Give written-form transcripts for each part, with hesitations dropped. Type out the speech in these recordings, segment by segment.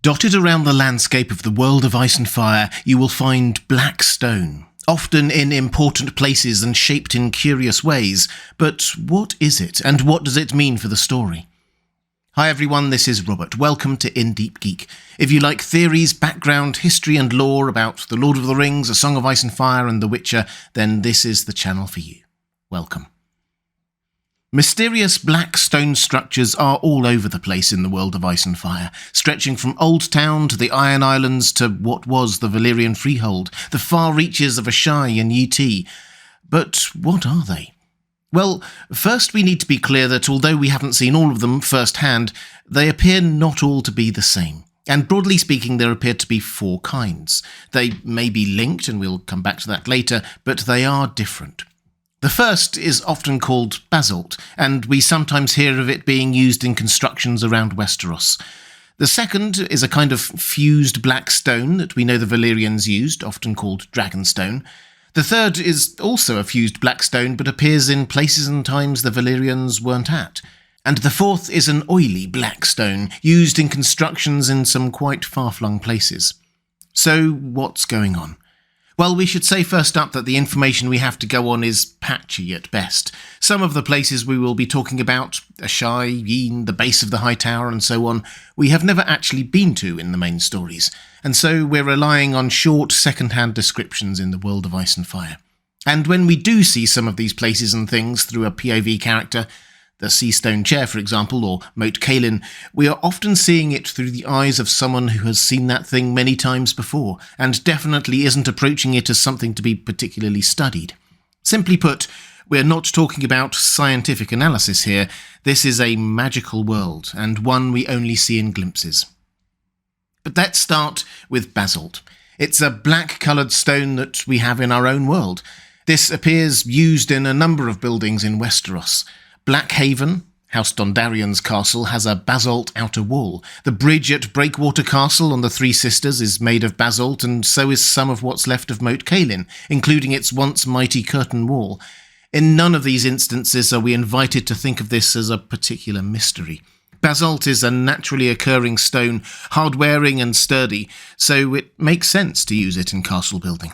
Dotted around the landscape of the world of ice and fire, you will find black stone, often in important places and shaped in curious ways. But what is it, and what does it mean for the story? Hi everyone, this is Robert. Welcome to Deep Geek. If you like theories, background, history and lore about The Lord of the Rings, A Song of Ice and Fire and The Witcher, then this is the channel for you. Welcome. Mysterious black stone structures are all over the place in the world of ice and fire, stretching from Old Town to the Iron Islands to what was the Valyrian Freehold, the far reaches of Asshai and Yt. But what are they? Well, first we need to be clear that although we haven't seen all of them firsthand, they appear not all to be the same. And broadly speaking, there appear to be four kinds. They may be linked, and we'll come back to that later, but they are different. The first is often called basalt, and we sometimes hear of it being used in constructions around Westeros. The second is a kind of fused black stone that we know the Valyrians used, often called dragonstone. The third is also a fused black stone, but appears in places and times the Valyrians weren't at. And the fourth is an oily black stone, used in constructions in some quite far-flung places. So, what's going on? Well, we should say first up that the information we have to go on is patchy at best. Some of the places we will be talking about, Asshai, Yen, the base of the High Tower and so on, we have never actually been to in the main stories, and so we're relying on short second-hand descriptions in the world of ice and fire. And when we do see some of these places and things through a POV character, the Sea Stone Chair, for example, or Moat Coleen, we are often seeing it through the eyes of someone who has seen that thing many times before, and definitely isn't approaching it as something to be particularly studied. Simply put, we're not talking about scientific analysis here. This is a magical world, and one we only see in glimpses. But let's start with basalt. It's a black-coloured stone that we have in our own world. This appears used in a number of buildings in Westeros. Blackhaven, House Dondarrion's castle, has a basalt outer wall. The bridge at Breakwater Castle on the Three Sisters is made of basalt, and so is some of what's left of Moat Coleen, including its once mighty curtain wall. In none of these instances are we invited to think of this as a particular mystery. Basalt is a naturally occurring stone, hard-wearing and sturdy, so it makes sense to use it in castle building.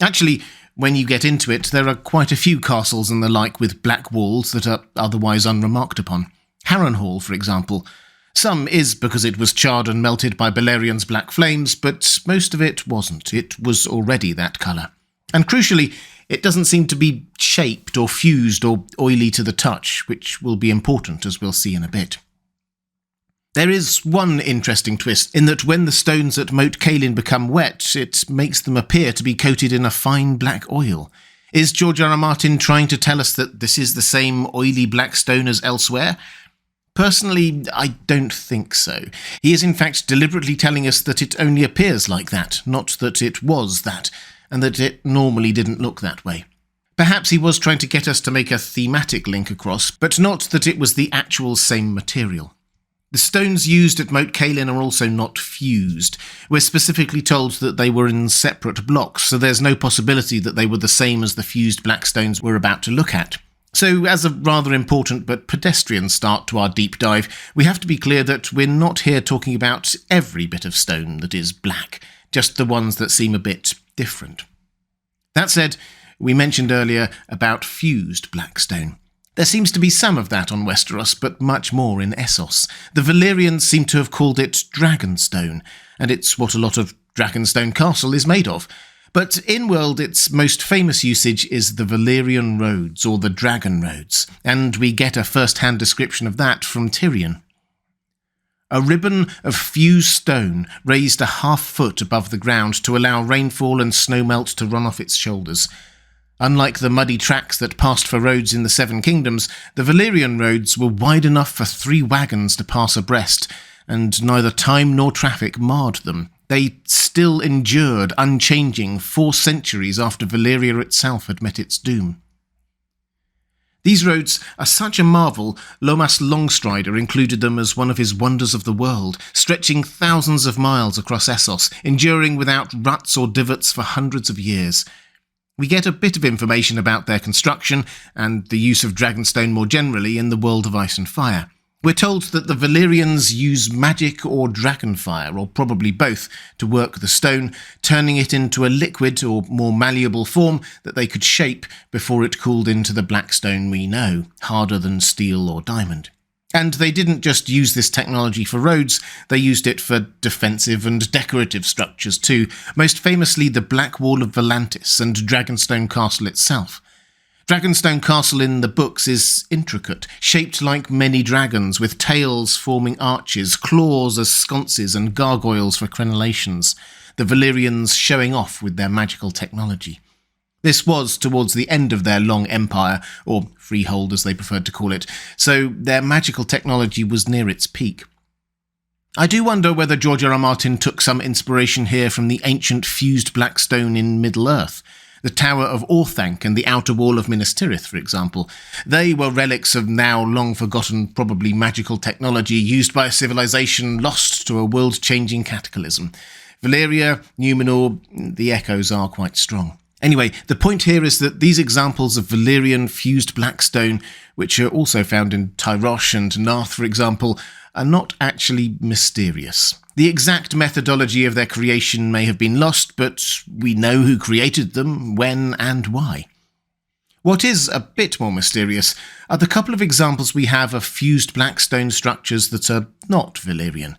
Actually, when you get into it, there are quite a few castles and the like with black walls that are otherwise unremarked upon. Harrenhal, for example. Some is because it was charred and melted by Balerion's black flames, but most of it wasn't. It was already that colour. And crucially, it doesn't seem to be shaped or fused or oily to the touch, which will be important, as we'll see in a bit. There is one interesting twist, in that when the stones at Moat Coleen become wet, it makes them appear to be coated in a fine black oil. Is George R. R. Martin trying to tell us that this is the same oily black stone as elsewhere? Personally, I don't think so. He is in fact deliberately telling us that it only appears like that, not that it was that, and that it normally didn't look that way. Perhaps he was trying to get us to make a thematic link across, but not that it was the actual same material. The stones used at Moat Coleen are also not fused. We're specifically told that they were in separate blocks, so there's no possibility that they were the same as the fused black stones we're about to look at. So, as a rather important but pedestrian start to our deep dive, we have to be clear that we're not here talking about every bit of stone that is black, just the ones that seem a bit different. That said, we mentioned earlier about fused black stone. There seems to be some of that on Westeros, but much more in Essos. The Valyrians seem to have called it Dragonstone, and it's what a lot of Dragonstone Castle is made of. But in-world, its most famous usage is the Valyrian Roads, or the Dragon Roads, and we get a first-hand description of that from Tyrion. A ribbon of fused stone raised a half-foot above the ground to allow rainfall and snowmelt to run off its shoulders. Unlike the muddy tracks that passed for roads in the Seven Kingdoms, the Valyrian roads were wide enough for 3 wagons to pass abreast, and neither time nor traffic marred them. They still endured, unchanging, 4 centuries after Valyria itself had met its doom. These roads are such a marvel, Lomas Longstrider included them as one of his wonders of the world, stretching thousands of miles across Essos, enduring without ruts or divots for hundreds of years. We get a bit of information about their construction and the use of Dragonstone more generally in the world of Ice and Fire. We're told that the Valyrians use magic or dragonfire, or probably both, to work the stone, turning it into a liquid or more malleable form that they could shape before it cooled into the black stone we know, harder than steel or diamond. And they didn't just use this technology for roads, they used it for defensive and decorative structures too, most famously the Black Wall of Volantis and Dragonstone Castle itself. Dragonstone Castle in the books is intricate, shaped like many dragons, with tails forming arches, claws as sconces and gargoyles for crenellations, the Valyrians showing off with their magical technology. This was towards the end of their long empire, or freehold as they preferred to call it, so their magical technology was near its peak. I do wonder whether George R. R. Martin took some inspiration here from the ancient fused black stone in Middle-earth. The Tower of Orthanc and the Outer Wall of Minas Tirith, for example. They were relics of now long-forgotten, probably magical technology used by a civilization lost to a world-changing cataclysm. Valyria, Numenor, the echoes are quite strong. Anyway, the point here is that these examples of Valyrian fused black stone, which are also found in Tyrosh and Narth, for example, are not actually mysterious. The exact methodology of their creation may have been lost, but we know who created them, when and why. What is a bit more mysterious are the couple of examples we have of fused black stone structures that are not Valyrian.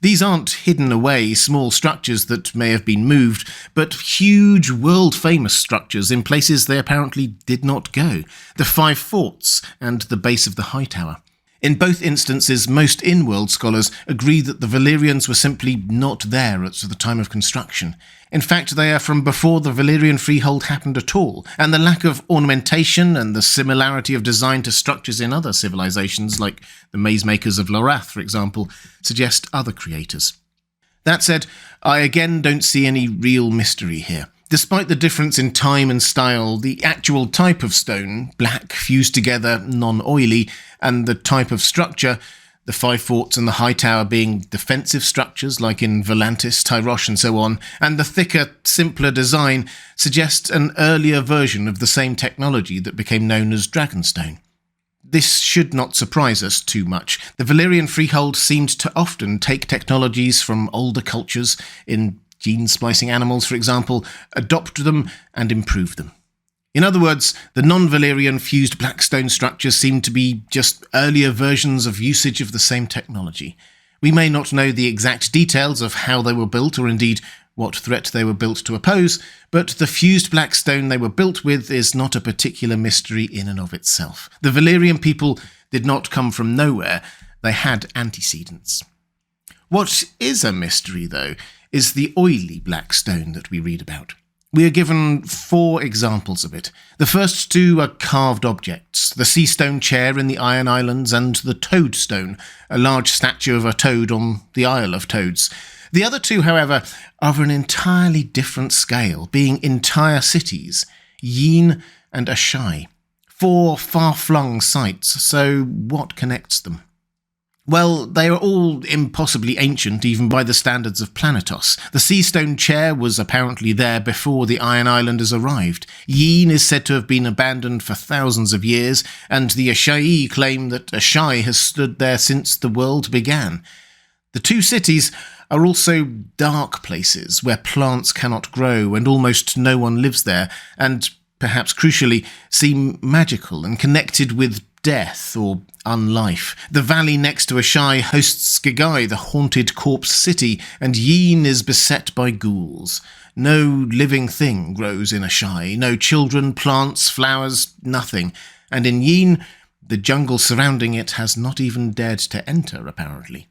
These aren't hidden away small structures that may have been moved, but huge world-famous structures in places they apparently did not go. The 5 forts and the base of the High Tower. In both instances, most in-world scholars agree that the Valyrians were simply not there at the time of construction. In fact, they are from before the Valyrian freehold happened at all, and the lack of ornamentation and the similarity of design to structures in other civilizations, like the maze-makers of Lorath, for example, suggest other creators. That said, I again don't see any real mystery here. Despite the difference in time and style, the actual type of stone, black, fused together, non-oily, and the type of structure, the 5 forts and the High Tower being defensive structures like in Volantis, Tyrosh and so on, and the thicker, simpler design suggest an earlier version of the same technology that became known as Dragonstone. This should not surprise us too much. The Valyrian freehold seemed to often take technologies from older cultures, in gene-splicing animals, for example, adopt them and improve them. In other words, the non-Valyrian fused black stone structures seem to be just earlier versions of usage of the same technology. We may not know the exact details of how they were built, or indeed what threat they were built to oppose, but the fused black stone they were built with is not a particular mystery in and of itself. The Valyrian people did not come from nowhere, they had antecedents. What is a mystery, though, is the oily black stone that we read about. We are given 4 examples of it. The first 2 are carved objects, the sea stone chair in the Iron Islands and the toadstone, a large statue of a toad on the Isle of Toads. The other 2, however, are of an entirely different scale, being entire cities, Yin and Ashai. 4 far-flung sites, so what connects them? Well, they are all impossibly ancient even by the standards of Planetos. The sea stone chair was apparently there before the Iron Islanders arrived. Yin is said to have been abandoned for thousands of years, and the Ashai claim that Ashai has stood there since the world began. The 2 cities are also dark places where plants cannot grow and almost no one lives there, and, perhaps crucially, seem magical and connected with death or unlife. The valley next to Ashai hosts Skigai, the haunted corpse city, and Yin is beset by ghouls. No living thing grows in Ashai, no children, plants, flowers, nothing. And in Yin, the jungle surrounding it has not even dared to enter, apparently.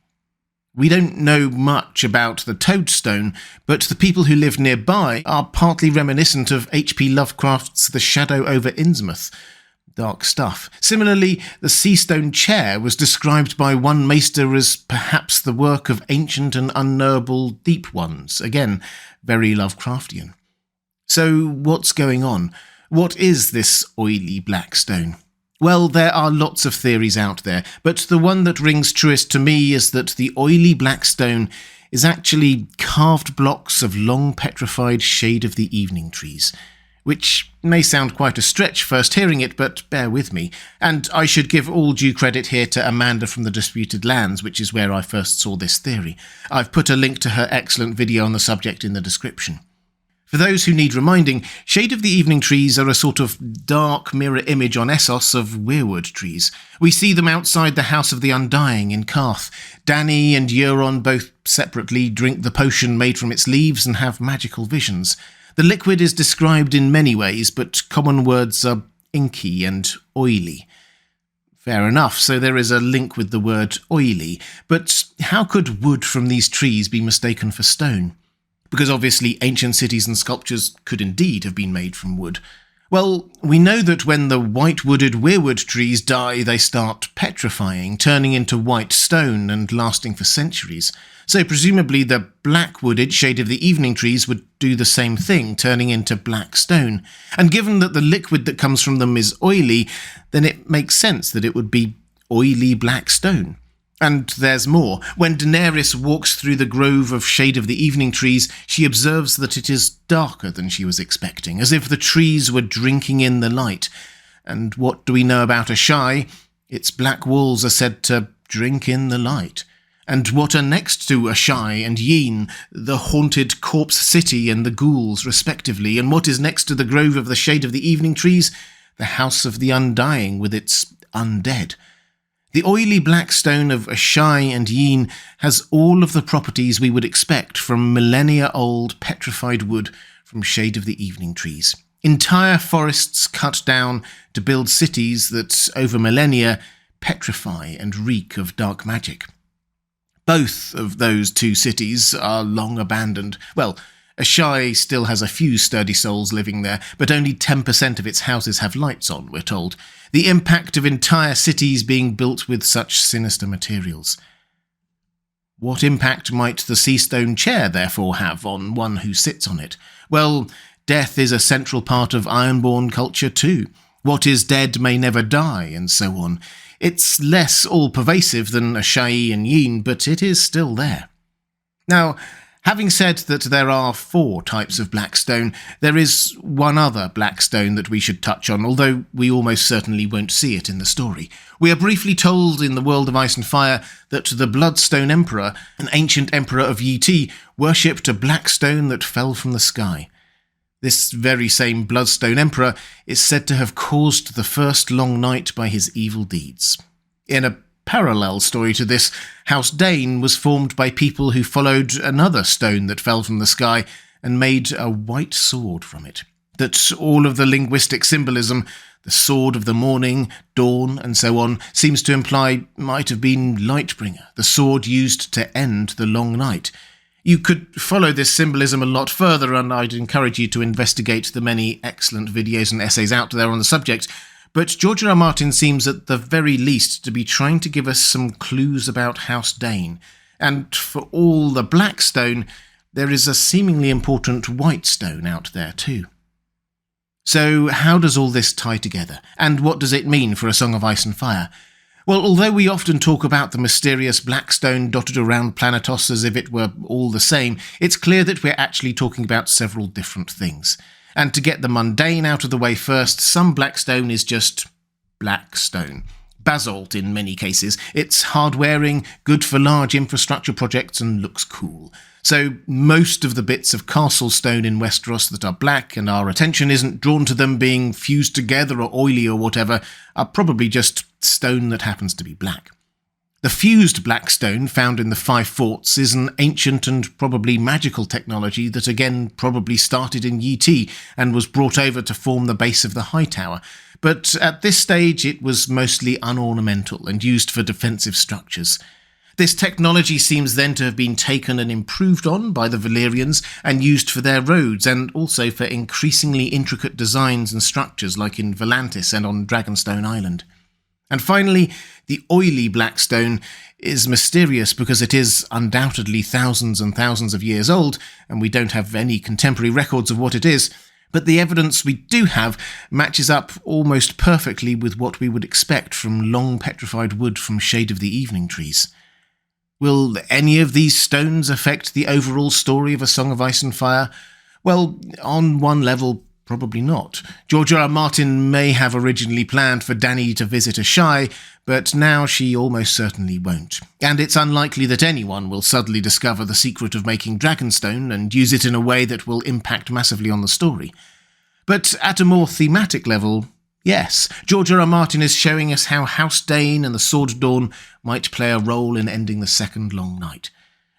We don't know much about the Toadstone, but the people who live nearby are partly reminiscent of H.P. Lovecraft's The Shadow over Innsmouth. Dark stuff. Similarly, the sea stone chair was described by one maester as perhaps the work of ancient and unknowable deep ones. Again, very Lovecraftian. So what's going on? What is this oily black stone? Well, there are lots of theories out there, but the one that rings truest to me is that the oily black stone is actually carved blocks of long petrified shade of the evening trees. which may sound quite a stretch first hearing it, but bear with me. And I should give all due credit here to Amanda from the Disputed Lands, which is where I first saw this theory. I've put a link to her excellent video on the subject in the description. For those who need reminding, Shade of the Evening Trees are a sort of dark mirror image on Essos of weirwood trees. We see them outside the House of the Undying in Carth. Dany and Euron both separately drink the potion made from its leaves and have magical visions. The liquid is described in many ways, but common words are inky and oily. Fair enough, so there is a link with the word oily, but how could wood from these trees be mistaken for stone? Because obviously ancient cities and sculptures could indeed have been made from wood. Well, we know that when the white-wooded weirwood trees die, they start petrifying, turning into white stone and lasting for centuries. So presumably the black-wooded Shade of the Evening trees would do the same thing, turning into black stone. And given that the liquid that comes from them is oily, then it makes sense that it would be oily black stone. And there's more. When Daenerys walks through the grove of Shade of the Evening trees, she observes that it is darker than she was expecting, as if the trees were drinking in the light. And what do we know about Asshai? Its black walls are said to drink in the light. And what are next to Asshai and Yen, the haunted corpse city and the ghouls, respectively? And what is next to the grove of the Shade of the Evening trees? The House of the Undying with its undead. The oily black stone of Asshai and Yen has all of the properties we would expect from millennia-old petrified wood from Shade of the Evening trees. Entire forests cut down to build cities that, over millennia, petrify and reek of dark magic. Both of those two cities are long abandoned. Well, Asshai still has a few sturdy souls living there, but only 10% of its houses have lights on, we're told. The impact of entire cities being built with such sinister materials. What impact might the sea stone chair therefore have on one who sits on it? Well, death is a central part of Ironborn culture too. What is dead may never die, and so on. It's less all-pervasive than Asshai and Yen, but it is still there. Now, having said that there are 4 types of black stone, there is one other black stone that we should touch on, although we almost certainly won't see it in the story. We are briefly told in the World of Ice and Fire that the Bloodstone Emperor, an ancient emperor of Yi, worshipped a black stone that fell from the sky. This very same Bloodstone Emperor is said to have caused the first long night by his evil deeds. In a parallel story to this, House Dane was formed by people who followed another stone that fell from the sky and made a white sword from it. That all of the linguistic symbolism, the sword of the morning, dawn, and so on, seems to imply might have been Lightbringer, the sword used to end the long night. You could follow this symbolism a lot further, and I'd encourage you to investigate the many excellent videos and essays out there on the subject, but George R. R. Martin seems at the very least to be trying to give us some clues about House Dane, and for all the black stone, there is a seemingly important white stone out there too. So how does all this tie together, and what does it mean for A Song of Ice and Fire? Well, although we often talk about the mysterious black stone dotted around Planetos as if it were all the same, it's clear that we're actually talking about several different things. And to get the mundane out of the way first, some black stone is just black stone. Basalt in many cases. It's hard-wearing, good for large infrastructure projects, and looks cool. So most of the bits of castle stone in Westeros that are black and our attention isn't drawn to them being fused together or oily or whatever are probably just stone that happens to be black. The fused black stone found in the Five Forts is an ancient and probably magical technology that again probably started in Yi and was brought over to form the base of the High Tower, but at this stage it was mostly unornamental and used for defensive structures. This technology seems then to have been taken and improved on by the Valyrians and used for their roads and also for increasingly intricate designs and structures like in Volantis and on Dragonstone Island. And finally, the oily black stone is mysterious because it is undoubtedly thousands and thousands of years old, and we don't have any contemporary records of what it is, but the evidence we do have matches up almost perfectly with what we would expect from long petrified wood from Shade of the Evening trees. Will any of these stones affect the overall story of A Song of Ice and Fire? Well, on one level, Probably not. George R. R. Martin may have originally planned for Dany to visit Asshai, but now she almost certainly won't. And it's unlikely that anyone will suddenly discover the secret of making Dragonstone and use it in a way that will impact massively on the story. But at a more thematic level, yes, George R. R. Martin is showing us how House Dane and the Sword of Dawn might play a role in ending the Second Long Night.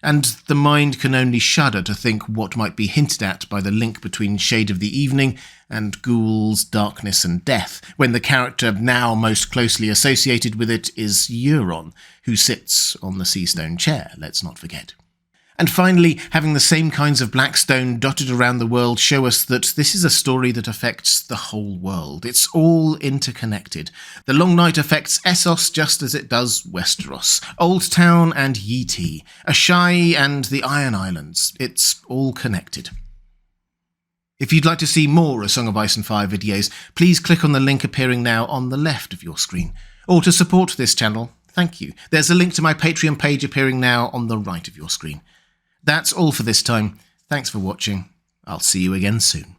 And the mind can only shudder to think what might be hinted at by the link between Shade of the Evening and ghouls, darkness and death, when the character now most closely associated with it is Euron, who sits on the Seastone chair, let's not forget. And finally, having the same kinds of Blackstone dotted around the world show us that this is a story that affects the whole world. It's all interconnected. The Long Night affects Essos just as it does Westeros, Old Town and Yee, Asshai and the Iron Islands. It's all connected. If you'd like to see more A Song of Ice and Fire videos, please click on the link appearing now on the left of your screen. Or to support this channel, thank you. There's a link to my Patreon page appearing now on the right of your screen. That's all for this time. Thanks for watching. I'll see you again soon.